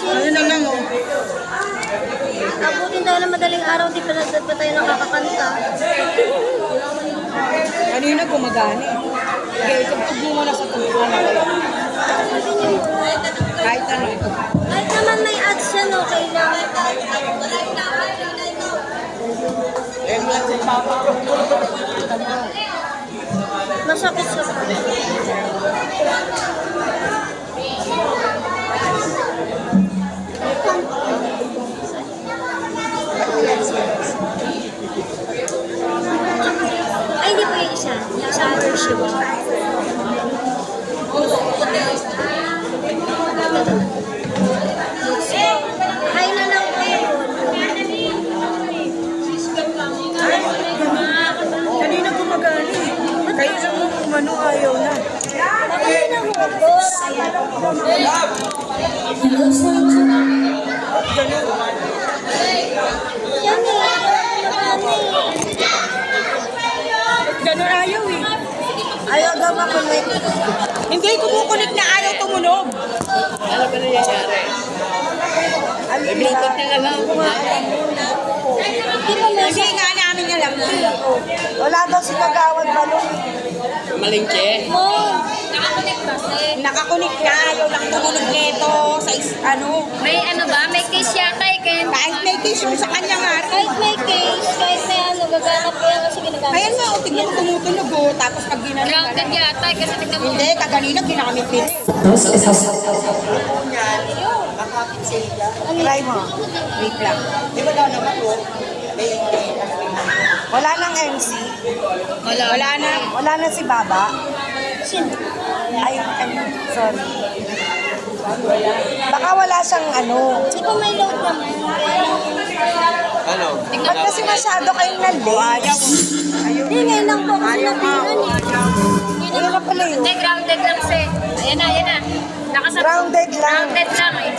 Ano na lang, oh. Abutin tayo ng madaling araw, di pa tayo nakakakanta. Kanina gumagana eh. Okay, tugtog mo muna sa tugtog. Kahit ano. Kahit naman may ads yan, okay lang. Masakit sa ay, hindi po yung isa. Yung sa worship. Hi na lang po yun. Kanina gumagana eh. Kayo sa mga umano ayaw na. Bakit na hukos? Yan eh. Ganun ayaw eh. Ayaw daw makulit. Hindi, kumukunik na ayaw tumunog. Ano ba nangyayari? Bluetooth na lang. Hindi nga namin alam. Wala daw si Kagawad Balong. Malingke? Oh, Nakakunik na, ayaw lang tumunog nito sa ano. May ano ba? May case yata eh. Kaya Kahit may case yung sa kanya nga. kahit may case, kahit may ano, gaganap ko yan kasi ginagamit. Ayan nga, o tingnan mo tumutunog oh. Tapos pag ginanong grounded yata eh. Kasi tignan mo. hindi, kaganina ginamit din. Try mo. Wait lang. Di ba daw naman po? Wala nang MC. Wala na si Baba. Sino? Ay, sorry. Baka wala siyang ano. Di ba may load naman? Ano? Ba't kasi masyado kayong nalate? Hindi, ngayon lang po kasi nabihan eh. Ayun na pala yun. Hindi, grounded lang siya. Ayan na, ayan na. Nakasap. Grounded lang. Grounded lang eh.